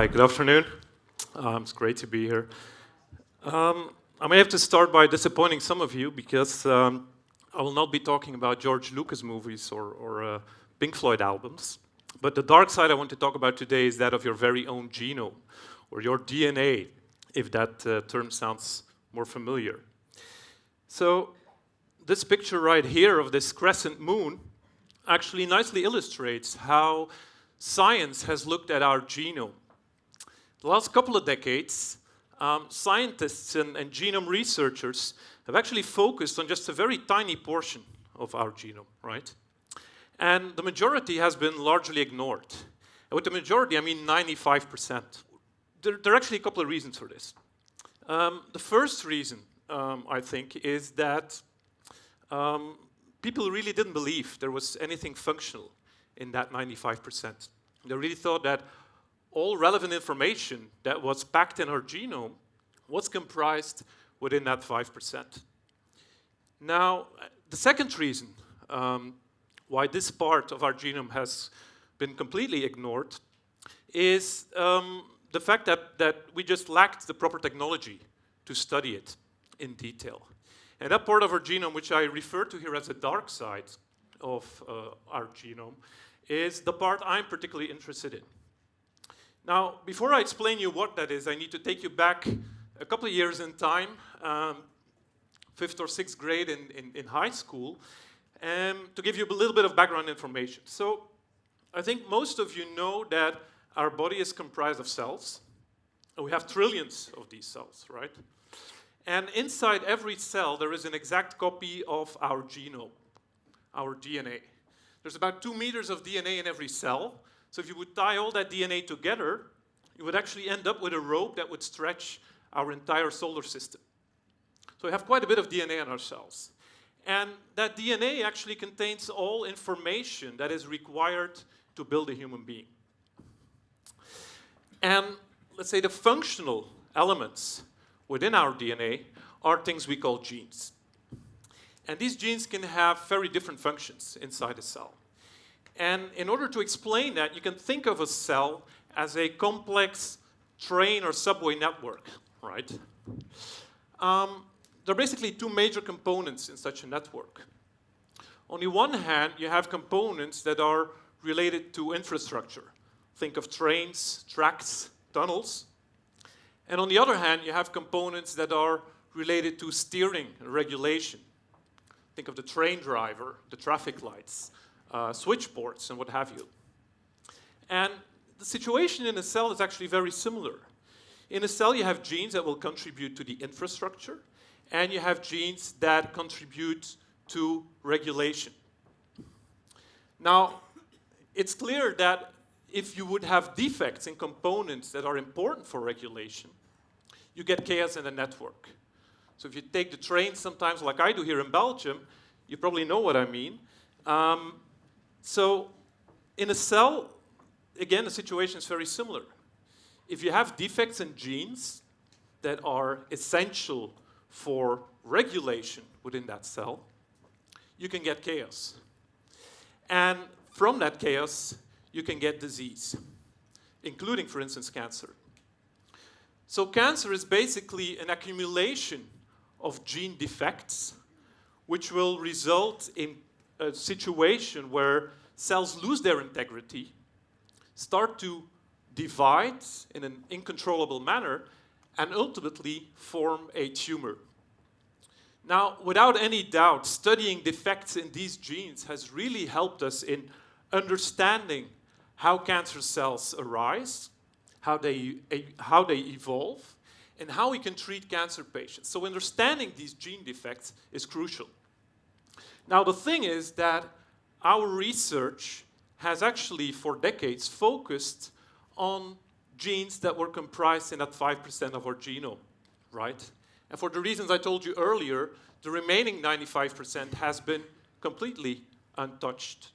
Hi, good afternoon. It's great to be here. I may have to start by disappointing some of you because I will not be talking about George Lucas movies or Pink Floyd albums. But the dark side I want to talk about today is that of your very own genome, or your DNA, if that term sounds more familiar. So this picture right here of this crescent moon actually nicely illustrates how science has looked at our genome. The last couple of decades, scientists and genome researchers have actually focused on just a very tiny portion of our genome, right? And the majority has been largely ignored. And with the majority, I mean 95%. There are actually a couple of reasons for this. The first reason, I think, is that people really didn't believe there was anything functional in that 95%. They really thought that all relevant information that was packed in our genome was comprised within that 5%. Now, the second reason why this part of our genome has been completely ignored is the fact that we just lacked the proper technology to study it in detail. And that part of our genome, which I refer to here as the dark side of our genome, is the part I'm particularly interested in. Now, before I explain you what that is, I need to take you back a couple of years in time, 5th or 6th grade in high school, to give you a little bit of background information. So I think most of you know that our body is comprised of cells. And we have trillions of these cells, right? And inside every cell, there is an exact copy of our genome, our DNA. There's about 2 meters of DNA in every cell. So if you would tie all that DNA together, you would actually end up with a rope that would stretch our entire solar system. So we have quite a bit of DNA in our cells. And that DNA actually contains all information that is required to build a human being. And let's say the functional elements within our DNA are things we call genes. And these genes can have very different functions inside a cell. And in order to explain that, you can think of a cell as a complex train or subway network, right? There are basically 2 major components in such a network. On the one hand, you have components that are related to infrastructure. Think of trains, tracks, tunnels. And on the other hand, you have components that are related to steering and regulation. Think of the train driver, the traffic lights, switchboards, and what have you. And the situation in a cell is actually very similar. In a cell, you have genes that will contribute to the infrastructure, and you have genes that contribute to regulation. Now, it's clear that if you would have defects in components that are important for regulation, you get chaos in the network. So if you take the train sometimes, like I do here in Belgium, you probably know what I mean. So in a cell, again, the situation is very similar. If you have defects in genes that are essential for regulation within that cell, you can get chaos. And from that chaos, you can get disease, including, for instance, cancer. So cancer is basically an accumulation of gene defects, which will result in a situation where cells lose their integrity, start to divide in an uncontrollable manner, and ultimately form a tumor. Now, without any doubt, studying defects in these genes has really helped us in understanding how cancer cells arise, how they evolve, and how we can treat cancer patients. So understanding these gene defects is crucial. Now, the thing is that our research has actually, for decades, focused on genes that were comprised in that 5% of our genome, right? And for the reasons I told you earlier, the remaining 95% has been completely untouched.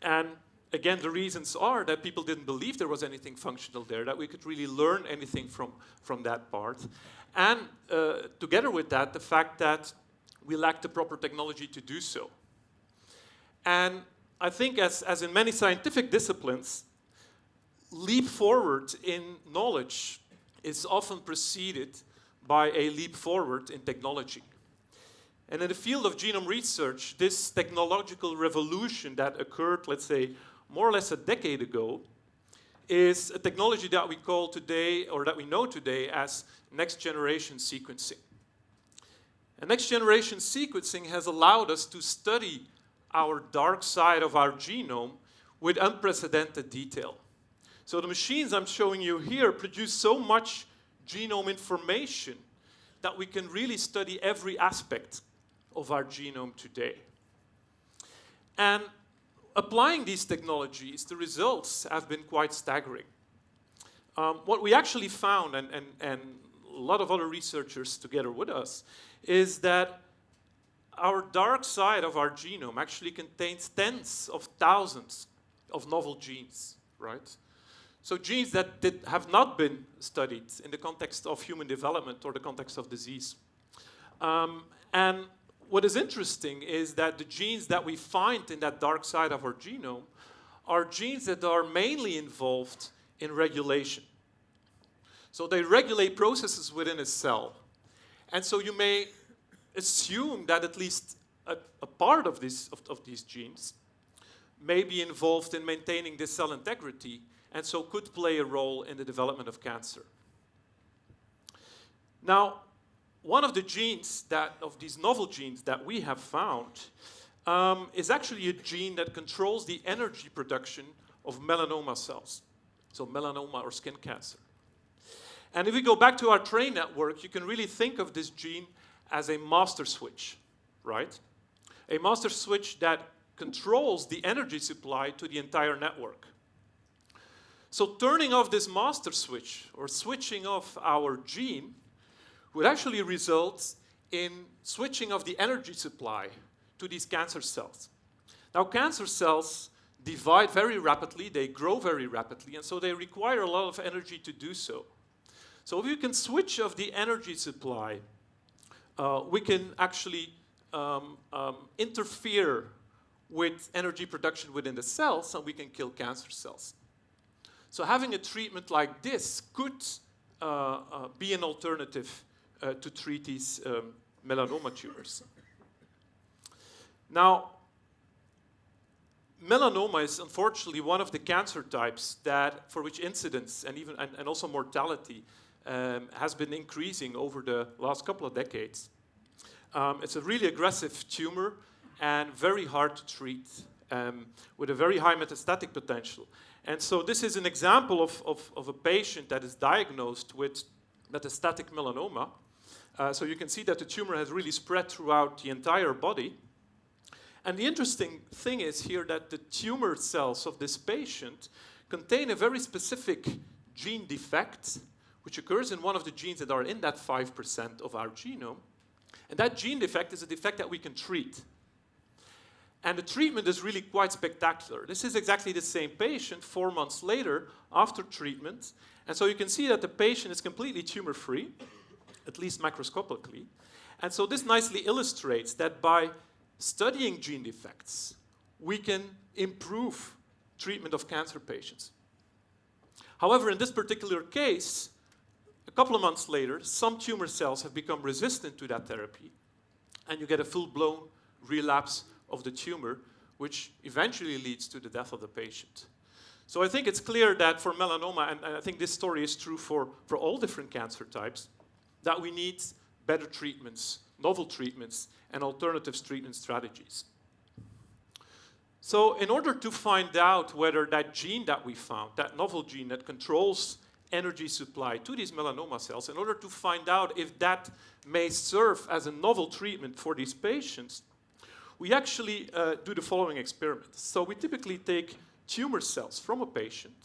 And again, the reasons are that people didn't believe there was anything functional there, that we could really learn anything from that part. And together with that, the fact that we lack the proper technology to do so. And I think as in many scientific disciplines, leap forward in knowledge is often preceded by a leap forward in technology. And in the field of genome research, this technological revolution that occurred, let's say, more or less a decade ago, is a technology that we call today, or that we know today, as next-generation sequencing. And next-generation sequencing has allowed us to study our dark side of our genome with unprecedented detail. So the machines I'm showing you here produce so much genome information that we can really study every aspect of our genome today. And applying these technologies, the results have been quite staggering. What we actually found, and a lot of other researchers together with us, is that our dark side of our genome actually contains tens of thousands of novel genes, right? So genes that have not been studied in the context of human development or the context of disease. And what is interesting is that the genes that we find in that dark side of our genome are genes that are mainly involved in regulation. So they regulate processes within a cell. And so you may assume that at least a part of these genes may be involved in maintaining this cell integrity, and so could play a role in the development of cancer. Now, one of the genes of these novel genes that we have found is actually a gene that controls the energy production of melanoma cells. So melanoma or skin cancer. And if we go back to our train network, you can really think of this gene as a master switch, right? A master switch that controls the energy supply to the entire network. So turning off this master switch, or switching off our gene, would actually result in switching off the energy supply to these cancer cells. Now, cancer cells divide very rapidly, they grow very rapidly, and so they require a lot of energy to do so. So if you can switch off the energy supply, we can actually interfere with energy production within the cells, and we can kill cancer cells. So having a treatment like this could be an alternative to treat these melanoma tumors. Now, melanoma is unfortunately one of the cancer types for which incidence and also mortality has been increasing over the last couple of decades. It's a really aggressive tumor and very hard to treat, with a very high metastatic potential. And so this is an example of a patient that is diagnosed with metastatic melanoma. So you can see that the tumor has really spread throughout the entire body. And the interesting thing is here that the tumor cells of this patient contain a very specific gene defect, which occurs in one of the genes that are in that 5% of our genome. And that gene defect is a defect that we can treat. And the treatment is really quite spectacular. This is exactly the same patient 4 months later after treatment. And so you can see that the patient is completely tumor-free, at least macroscopically. And so this nicely illustrates that by studying gene defects, we can improve treatment of cancer patients. However, in this particular case, a couple of months later, some tumor cells have become resistant to that therapy, and you get a full-blown relapse of the tumor, which eventually leads to the death of the patient. So I think it's clear that for melanoma, and I think this story is true for all different cancer types, that we need better treatments, novel treatments, and alternative treatment strategies. So in order to find out whether that gene that we found, that novel gene that controls energy supply to these melanoma cells, in order to find out if that may serve as a novel treatment for these patients, we actually do the following experiment. So we typically take tumor cells from a patient,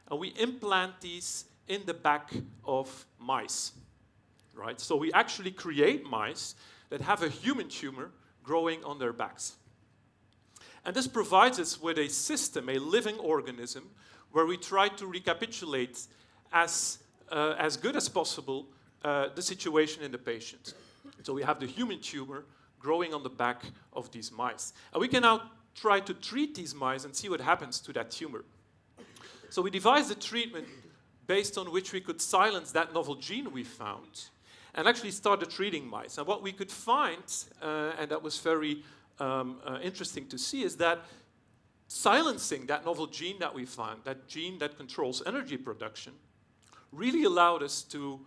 and we implant these in the back of mice, right? So we actually create mice that have a human tumor growing on their backs. And this provides us with a system, a living organism, where we try to recapitulate as good as possible the situation in the patient. So we have the human tumor growing on the back of these mice. And we can now try to treat these mice and see what happens to that tumor. So we devised a treatment based on which we could silence that novel gene we found and actually started treating mice. And what we could find, and that was very interesting to see, is that silencing that novel gene that we found, that gene that controls energy production, really allowed us to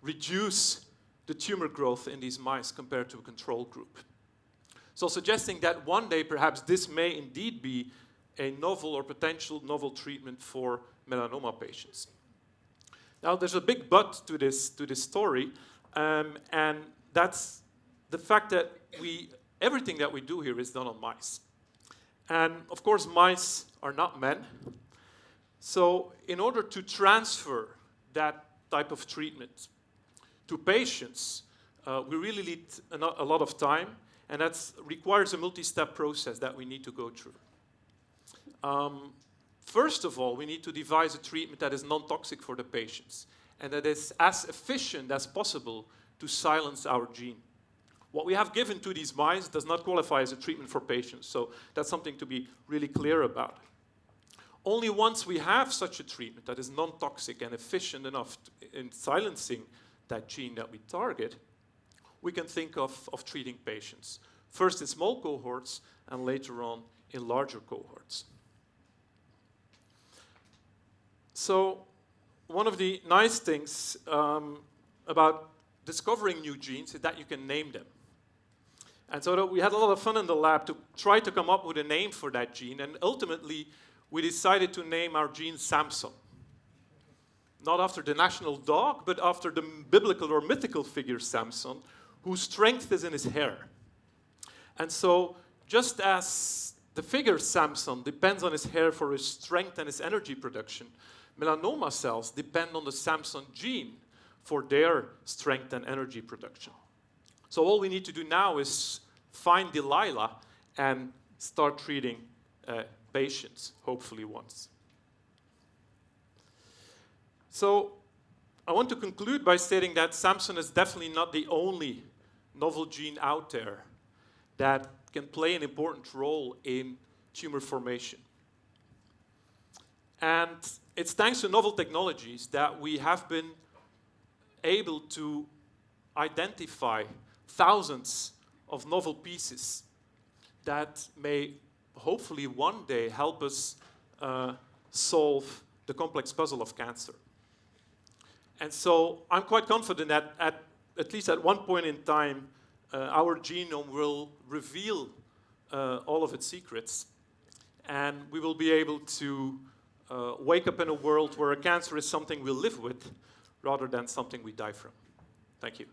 reduce the tumor growth in these mice compared to a control group. So suggesting that one day perhaps this may indeed be a novel or potential novel treatment for melanoma patients. Now there's a big but to this story, and that's the fact that everything that we do here is done on mice. And of course mice are not men, so in order to transfer that type of treatment to patients, we really need a lot of time, and that requires a multi-step process that we need to go through. First of all, we need to devise a treatment that is non-toxic for the patients and that is as efficient as possible to silence our gene. What we have given to these mice does not qualify as a treatment for patients, so that's something to be really clear about. Only once we have such a treatment that is non-toxic and efficient enough in silencing that gene that we target, we can think of treating patients. First in small cohorts and later on in larger cohorts. So one of the nice things about discovering new genes is that you can name them. And so we had a lot of fun in the lab to try to come up with a name for that gene, and ultimately we decided to name our gene Samson. Not after the national dog, but after the biblical or mythical figure Samson, whose strength is in his hair. And so just as the figure Samson depends on his hair for his strength and his energy production, melanoma cells depend on the Samson gene for their strength and energy production. So all we need to do now is find Delilah and start treating patients, hopefully once. So I want to conclude by stating that Samson is definitely not the only novel gene out there that can play an important role in tumor formation. And it's thanks to novel technologies that we have been able to identify thousands of novel pieces that may hopefully one day help us solve the complex puzzle of cancer. And so I'm quite confident that at least at one point in time, our genome will reveal all of its secrets, and we will be able to wake up in a world where a cancer is something we live with rather than something we die from. Thank you.